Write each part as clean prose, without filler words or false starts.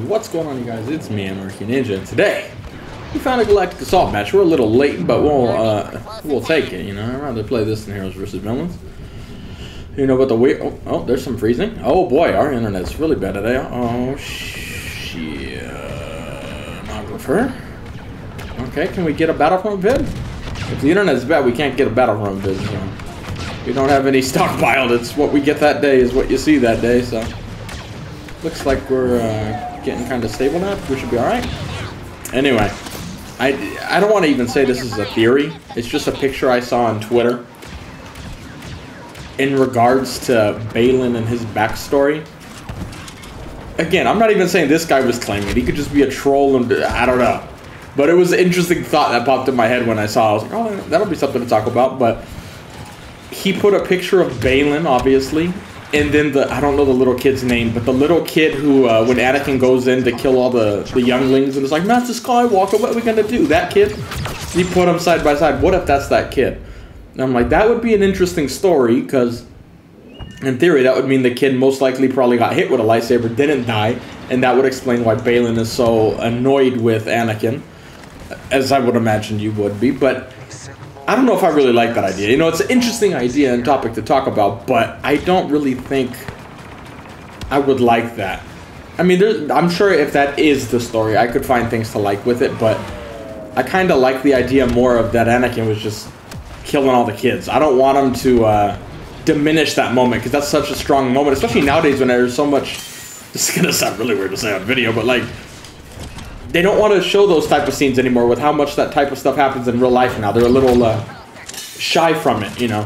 What's going on, you guys? It's me, AnarchYxNinja, and today we found a galactic assault match. We're a little late, but we'll take it. You know, I'd rather play this than heroes versus villains. You know, but the way oh, there's some freezing. Oh boy, our internet's really bad today. Oh shit, Nographer. Okay, can we get a Battlefront vid? If the internet's bad, we can't get a Battlefront vid. So we don't have any stockpiled. It's what we get that day is what you see that day. So looks like we're getting kind of stable now. We should be all right. Anyway, I don't want to even say this is a theory. It's just a picture I saw on Twitter in regards to Baylan and his backstory. Again, I'm not even saying this guy was claiming it. He could just be a troll and I don't know. But it was an interesting thought that popped in my head when I saw it. I was like, oh, that'll be something to talk about. But he put a picture of Baylan, obviously. And then I don't know the little kid's name, but the little kid who, when Anakin goes in to kill all the younglings and it's like, Master Skywalker, what are we going to do? That kid? He put them side by side. What if that's that kid? And I'm like, that would be an interesting story, because in theory, that would mean the kid most likely probably got hit with a lightsaber, didn't die, and that would explain why Baylan is so annoyed with Anakin, as I would imagine you would be. But I don't know if I really like that idea. You know, it's an interesting idea and topic to talk about, but I don't really think I would like that. I mean, I'm sure if that is the story, I could find things to like with it, but I kind of like the idea more of that Anakin was just killing all the kids. I don't want him to diminish that moment, because that's such a strong moment, especially nowadays when there's so much... This is going to sound really weird to say on video, but like, they don't want to show those type of scenes anymore with how much that type of stuff happens in real life now. They're a little shy from it, you know.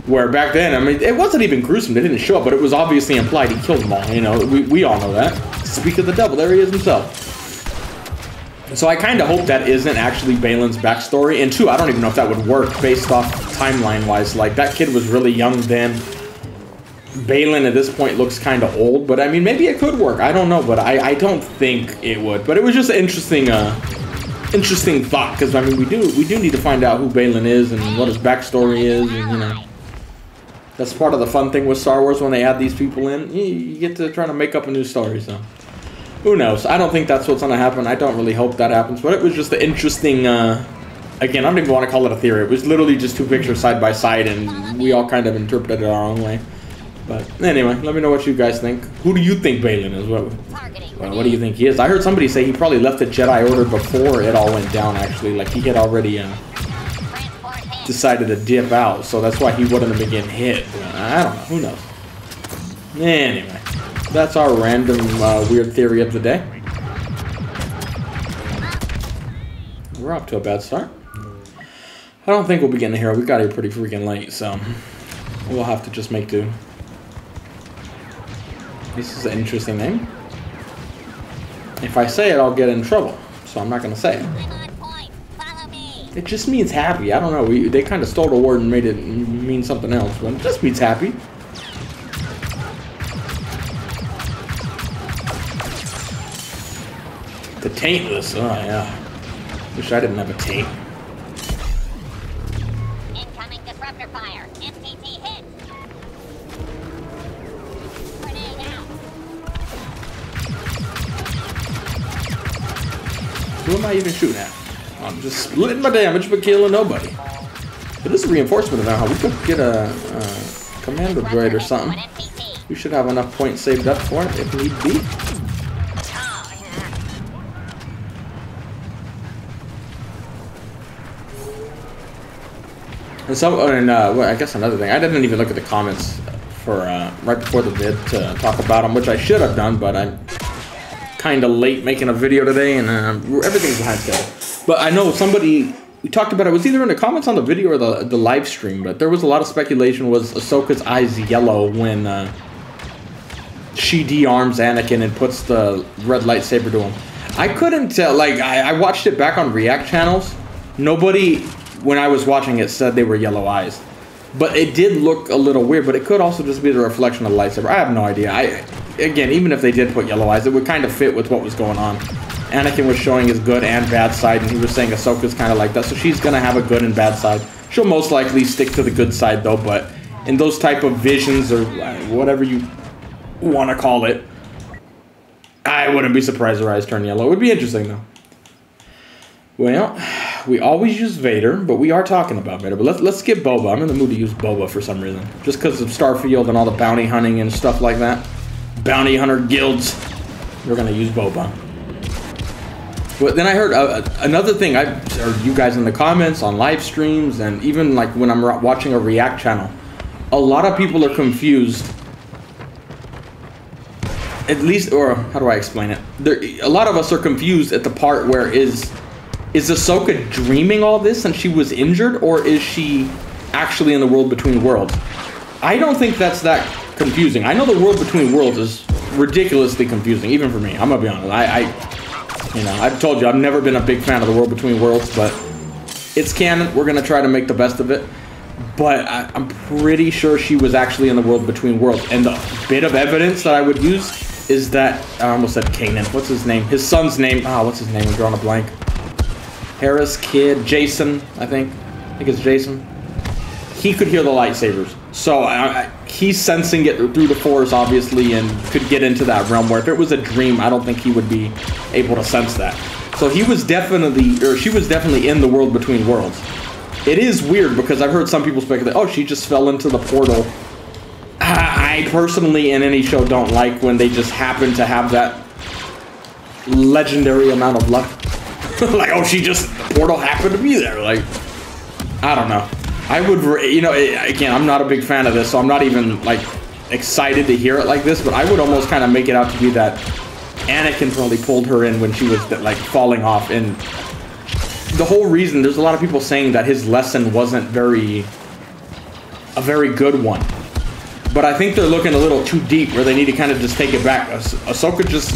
Where back then, I mean, it wasn't even gruesome. They didn't show it, but it was obviously implied he killed them all, you know. We all know that. Speak of the devil, there he is himself. So I kind of hope that isn't actually Baylan's backstory. And two, I don't even know if that would work based off timeline-wise. Like, that kid was really young then. Baylan at this point looks kind of old, but I mean, maybe it could work. I don't know, but I don't think it would. But it was just an interesting thought, because I mean, we do need to find out who Baylan is and what his backstory is, and you know, that's part of the fun thing with Star Wars when they add these people in. You get to try to make up a new story. So who knows? I don't think that's what's gonna happen. I don't really hope that happens. But it was just an interesting. Again, I don't even want to call it a theory. It was literally just two pictures side by side, and we all kind of interpreted it our own way. But anyway, let me know what you guys think. Who do you think Baylan is? What do you think he is? I heard somebody say he probably left the Jedi Order before it all went down, actually. Like, he had already decided to dip out, so that's why he wouldn't have been getting hit. I don't know. Who knows? Anyway, that's our random weird theory of the day. We're off to a bad start. I don't think we'll be getting here. We got here pretty freaking late, so we'll have to just make do. This is an interesting name. If I say it, I'll get in trouble, so I'm not going to say it. It just means happy. I don't know. They kind of stole the word and made it mean something else, but it just means happy. The taintless. Oh, yeah. Wish I didn't have a taint. Incoming disruptor fire. MTT hit. Who am I even shooting at? I'm just splitting my damage but killing nobody. But this is a reinforcement of how we could get a Commando droid or something. We should have enough points saved up for it if need be. And so, well, I guess another thing, I didn't even look at the comments for right before the vid to talk about them, which I should have done, but I'm kind of late making a video today, and everything's behind schedule. But I know somebody, we talked about it, was either in the comments on the video or the live stream, but there was a lot of speculation, was Ahsoka's eyes yellow when she de-arms Anakin and puts the red lightsaber to him. I couldn't tell, like, I watched it back on React channels. Nobody, when I was watching it, said they were yellow eyes. But it did look a little weird, but it could also just be the reflection of the lightsaber. I have no idea. Again, even if they did put yellow eyes, it would kind of fit with what was going on. Anakin was showing his good and bad side, and he was saying Ahsoka's kind of like that, so she's going to have a good and bad side. She'll most likely stick to the good side, though, but in those type of visions, or whatever you want to call it, I wouldn't be surprised her eyes turn yellow. It would be interesting, though. Well, we always use Vader, but we are talking about Vader. But let's get Boba. I'm in the mood to use Boba for some reason. Just because of Starfield and all the bounty hunting and stuff like that. Bounty hunter guilds. We're going to use Boba. But then I heard another thing. I heard you guys in the comments, on live streams, and even like when I'm watching a React channel. A lot of people are confused. At least, or how do I explain it? A lot of us are confused at the part where is Ahsoka dreaming all this and she was injured, or is she actually in the world between worlds? I don't think that's that confusing. I know the world between worlds is ridiculously confusing, even for me. I'm gonna be honest. You know, I've told you I've never been a big fan of the world between worlds, but it's canon. We're gonna try to make the best of it. But I'm pretty sure she was actually in the world between worlds. And the bit of evidence that I would use is that I almost said Kanan. What's his name? His son's name. What's his name? I'm drawing a blank. Harris, Kid, Jason, I think it's Jason. He could hear the lightsabers. So he's sensing it through the Force, obviously, and could get into that realm where if it was a dream, I don't think he would be able to sense that. So he was definitely, or she was definitely in the world between worlds. It is weird because I've heard some people speculate, oh, she just fell into the portal. I personally, in any show, don't like when they just happen to have that legendary amount of luck. Like, oh, the portal happened to be there. Like, I don't know. I would, you know, again, I'm not a big fan of this, so I'm not even, like, excited to hear it like this, but I would almost kind of make it out to be that Anakin probably pulled her in when she was, like, falling off. And the whole reason, there's a lot of people saying that his lesson wasn't a very good one. But I think they're looking a little too deep where they need to kind of just take it back. Ahsoka just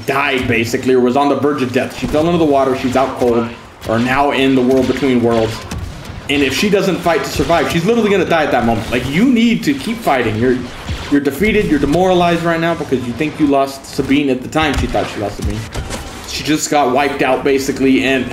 died, basically, or was on the verge of death. She fell into the water, she's out cold, or now in the world between worlds. And if she doesn't fight to survive, she's literally going to die at that moment. Like, you need to keep fighting. You're defeated, you're demoralized right now because you think you lost Sabine at the time. She thought she lost Sabine. She just got wiped out, basically, and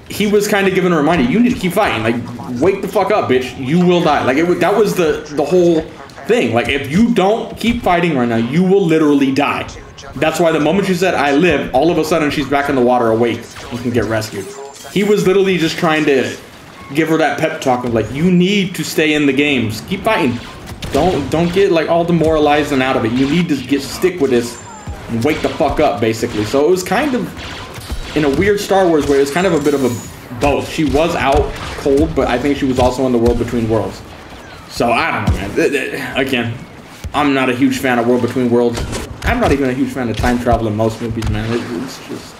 he was kind of giving a reminder, you need to keep fighting. Like, wake the fuck up, bitch. You will die. Like, that was the whole thing. Like, if you don't keep fighting right now, you will literally die. That's why the moment she said, I live, all of a sudden she's back in the water awake and can get rescued. He was literally just trying to give her that pep talk of like, you need to stay in the games. Keep fighting. Don't get like all demoralized and out of it. You need to stick with this and wake the fuck up, basically. So it was kind of in a weird Star Wars way. It was kind of a bit of a both. She was out cold, but I think she was also in the world between worlds. So I don't know, man. Again, I'm not a huge fan of world between worlds. I'm not even a huge fan of time travel in most movies, man. It's just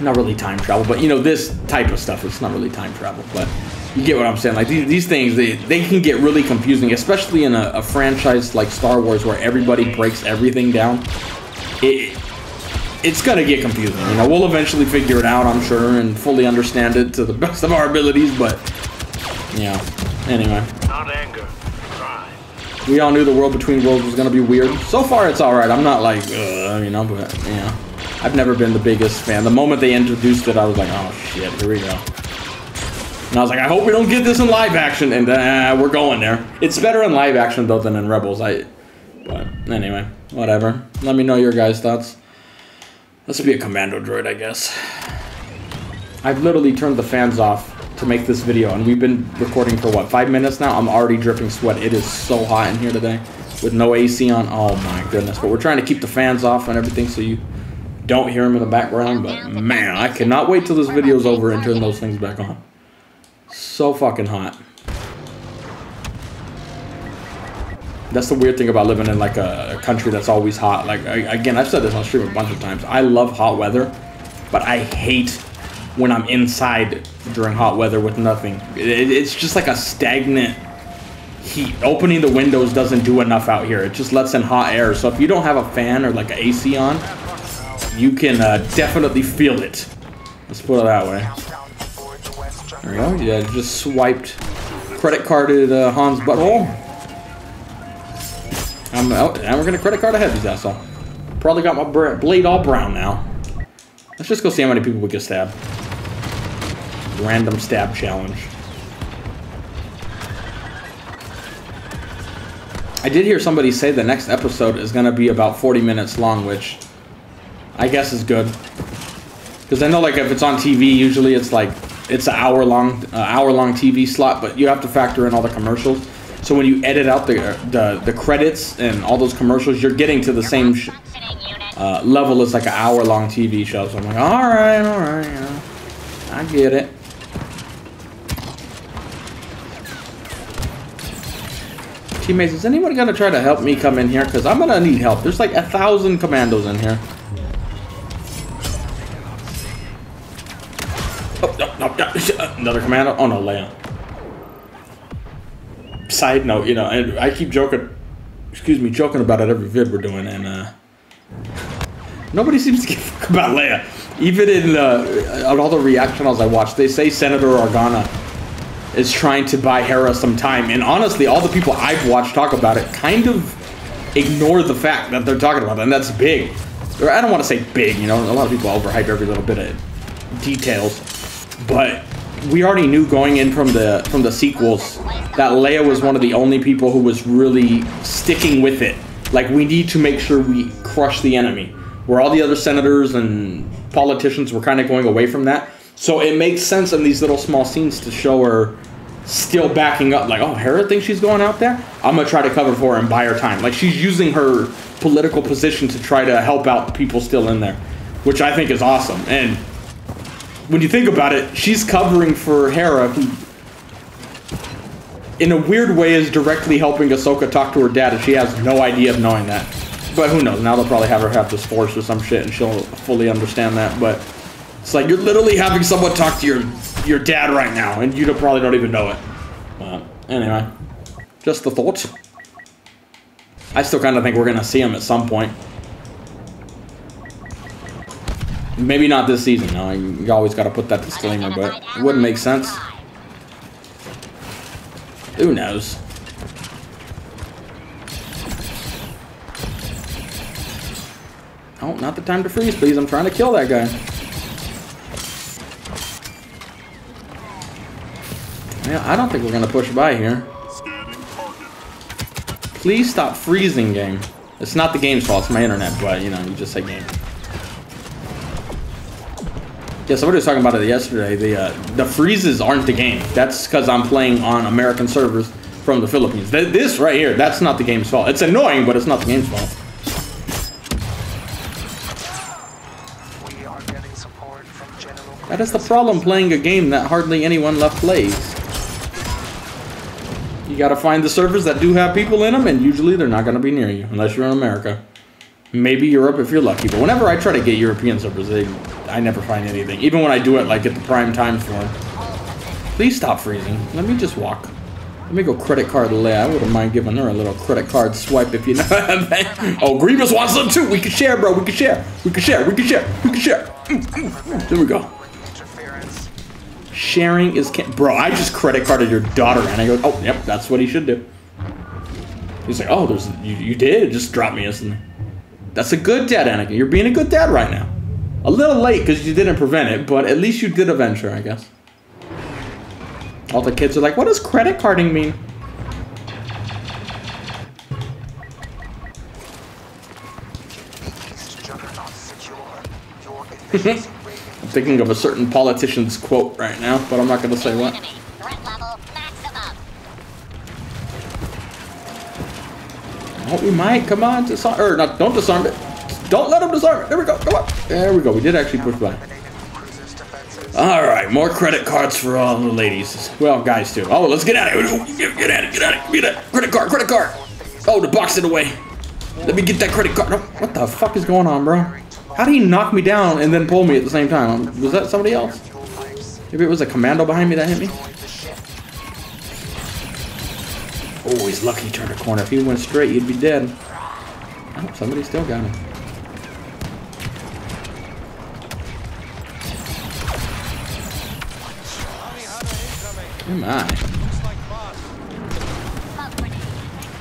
not really time travel, but you know, this type of stuff, it's not really time travel, but you get what I'm saying. Like these things, they can get really confusing, especially in a franchise like Star Wars where everybody breaks everything down. It's gonna get confusing. You know, we'll eventually figure it out, I'm sure, and fully understand it to the best of our abilities, but yeah. Anyway. Not anger. We all knew the world between worlds was gonna be weird. So far, it's all right. I'm not like, you know, but yeah, I've never been the biggest fan. The moment they introduced it, I was like, oh shit, here we go. And I was like, I hope we don't get this in live action, and we're going there. It's better in live action though than in Rebels. But anyway, whatever. Let me know your guys' thoughts. Let's be a commando droid, I guess. I've literally turned the fans off to make this video, and we've been recording for what, 5 minutes now? I'm already dripping sweat. It is so hot in here today with no AC on. Oh my goodness. But we're trying to keep the fans off and everything so you don't hear them in the background. But man, I cannot wait till this video's over and turn those things back on. So fucking hot. That's the weird thing about living in like a country that's always hot. Like, again, I've said this on stream a bunch of times. I love hot weather, but I hate when I'm inside during hot weather with nothing. It's just like a stagnant heat. Opening the windows doesn't do enough out here. It just lets in hot air. So if you don't have a fan or like an AC on, you can definitely feel it. Let's put it that way. There we go. Yeah, just swiped credit carded Han's butthole. And we're gonna credit card ahead his asshole. Probably got my blade all brown now. Let's just go see how many people we can stab. Random stab challenge. I did hear somebody say the next episode is going to be about 40 minutes long, which I guess is good. Because I know, like, if it's on TV, usually it's like it's an hour-long TV slot, but you have to factor in all the commercials. So when you edit out the credits and all those commercials, you're getting to the same level as like an hour-long TV show. So I'm like, all right, yeah, I get it. Teammates, is anyone gonna try to help me come in here? Because I'm gonna need help. There's like 1,000 commandos in here. Oh, no, another commando. Oh no, Leia. Side note, you know, and I keep joking, joking about it every vid we're doing, and nobody seems to give a fuck about Leia. Even in on all the reaction channels I watch, they say Senator Organa is trying to buy Hera some time, and honestly, all the people I've watched talk about it kind of ignore the fact that they're talking about it, and that's big. Or I don't want to say big, you know, a lot of people overhype every little bit of details, but we already knew going in from the sequels that Leia was one of the only people who was really sticking with it. Like, we need to make sure we crush the enemy. Where all the other senators and politicians were kind of going away from that. So it makes sense in these little small scenes to show her still backing up. Like, oh, Hera thinks she's going out there? I'm going to try to cover for her and buy her time. Like, she's using her political position to try to help out the people still in there. Which I think is awesome. And when you think about it, she's covering for Hera, who, in a weird way, is directly helping Ahsoka talk to her dad, and she has no idea of knowing that. But who knows? Now they'll probably have her have this force or some shit, and she'll fully understand that. But it's like, you're literally having someone talk to your dad right now, and you probably don't even know it. Anyway, just the thoughts. I still kind of think we're going to see him at some point. Maybe not this season, no. You always got to put that disclaimer, but it wouldn't make sense. Who knows? Oh, not the time to freeze, please. I'm trying to kill that guy. Yeah, I don't think we're going to push by here. Please stop freezing, game. It's not the game's fault, it's my internet, but, you know, you just say game. Yeah, somebody was talking about it yesterday. The freezes aren't the game. That's because I'm playing on American servers from the Philippines. This right here, that's not the game's fault. It's annoying, but it's not the game's fault. That is the problem playing a game that hardly anyone left plays. You gotta find the servers that do have people in them, and usually they're not gonna be near you, unless you're in America. Maybe Europe if you're lucky, but whenever I try to get European servers, I never find anything. Even when I do it, like, at the prime time for them. Please stop freezing. Let me just walk. Let me go credit card Leia. I wouldn't mind giving her a little credit card swipe if you know. Oh, Grievous wants them too. We can share, bro. We can share. We can share. We can share. We can share. There we go. Sharing is bro, I just credit carded your daughter, and I go, oh, yep, that's what he should do. He's like, oh, there's you did just drop me instantly. That's a good dad, Anakin. You're being a good dad right now. A little late because you didn't prevent it, but at least you did avenge her, I guess. All the kids are like, what does credit carding mean? I'm thinking of a certain politician's quote right now, but I'm not going to say what. Oh, we might. Come on, disarm. Or not, don't disarm it. Don't let him disarm it. There we go. Come on. There we go. We did actually push by. Alright, more credit cards for all the ladies. Well, guys too. Oh, let's get at it. Get at it. Get at it. Get at it. Credit card. Credit card. Oh, the box it away. Let me get that credit card. What the fuck is going on, bro? How did he knock me down and then pull me at the same time? Was that somebody else? Maybe it was a commando behind me that hit me? Oh, he's lucky he turned a corner. If he went straight, you'd be dead. Oh, somebody still got him. Am I?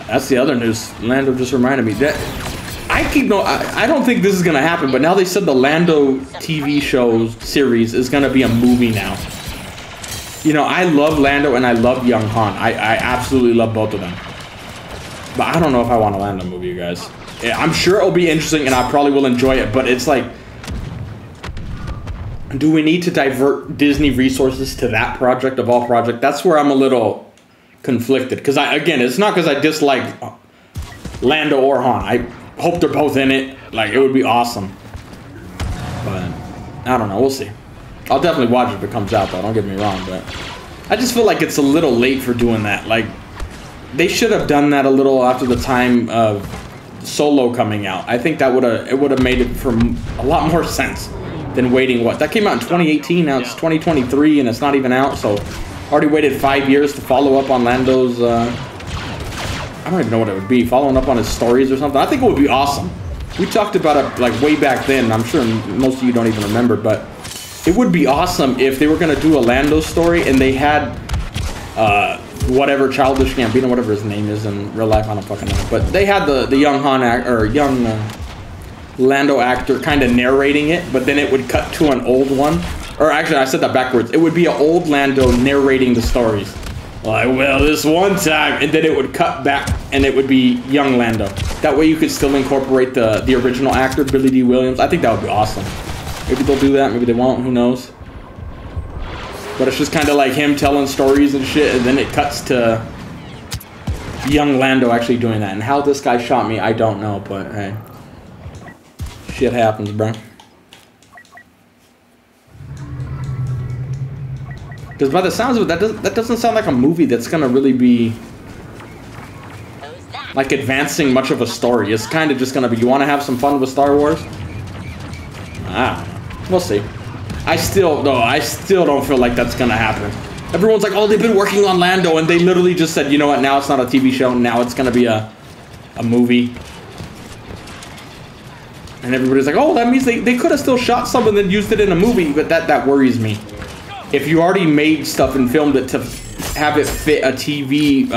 That's the other news. Lando just reminded me that I don't think this is gonna happen, but now they said the Lando TV show series is gonna be a movie now. You know, I love Lando and I love young Han. I absolutely love both of them. But I don't know if I want a Lando movie, you guys. Yeah, I'm sure it'll be interesting and I probably will enjoy it, but it's like, do we need to divert Disney resources to that project of all projects? That's where I'm a little conflicted. Because, again, it's not because I dislike Lando or Han. I hope they're both in it. Like, it would be awesome. But, I don't know. We'll see. I'll definitely watch it if it comes out, though. Don't get me wrong. But I just feel like it's a little late for doing that. Like, they should have done that a little after the time of Solo coming out. I think that would have made it for a lot more sense than waiting. What, that came out in 2018, now it's 2023 and it's not even out, so already waited 5 years to follow up on Lando's I don't even know what it would be, following up on his stories or something. I think it would be awesome. We talked about it like way back then. I'm sure most of you don't even remember, but it would be awesome if they were going to do a Lando story and they had whatever Childish Gambino, whatever his name is in real life, I don't fucking know, but they had the young Han act, or young Lando actor kind of narrating it, but then it would cut to an old one. Or actually, I said that backwards. It would be an old Lando narrating the stories. Like, well, this one time, and then it would cut back, and it would be young Lando. That way you could still incorporate the original actor, Billy D. Williams. I think that would be awesome. Maybe they'll do that, maybe they won't, who knows. But it's just kind of like him telling stories and shit, and then it cuts to young Lando actually doing that. And how this guy shot me, I don't know, but hey. Shit happens, bro. Because by the sounds of it, that doesn't sound like a movie that's gonna really be like advancing much of a story. It's kind of just gonna be, you want to have some fun with Star Wars? I don't know. We'll see. I still don't feel like that's gonna happen. Everyone's like, oh, they've been working on Lando, and they literally just said, you know what? Now it's not a TV show. Now it's gonna be a movie. And everybody's like, oh, that means they could have still shot some and then used it in a movie, but that worries me. If you already made stuff and filmed it to have it fit a TV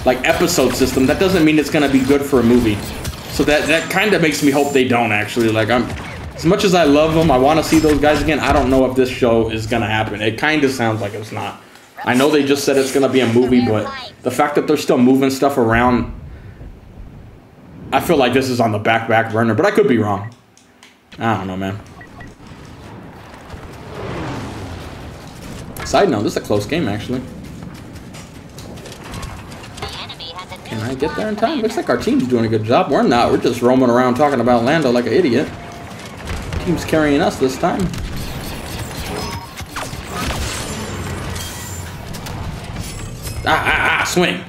like episode system, that doesn't mean it's gonna be good for a movie. So that kind of makes me hope they don't actually. Like, as much as I love them, I want to see those guys again. I don't know if this show is gonna happen. It kind of sounds like it's not. I know they just said it's gonna be a movie, but the fact that they're still moving stuff around, I feel like this is on the back burner, but I could be wrong. I don't know, man. Side note, this is a close game, actually. Can I get there in time? Looks like our team's doing a good job. We're not. We're just roaming around talking about Lando like an idiot. Team's carrying us this time. Swing.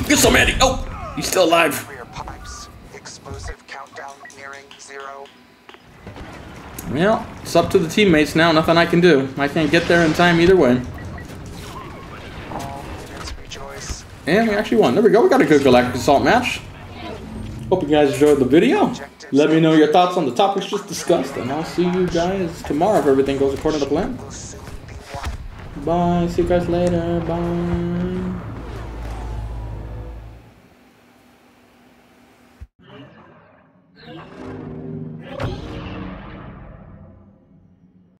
Get some, Eddie. Oh, he's still alive. Explosive countdown nearing 0. Well, it's up to the teammates now. Nothing I can do. I can't get there in time either way. And we actually won. There we go. We got a good Galactic Assault match. Hope you guys enjoyed the video. Let me know your thoughts on the topics just discussed, and I'll see you guys tomorrow if everything goes according to plan. Bye. See you guys later. Bye.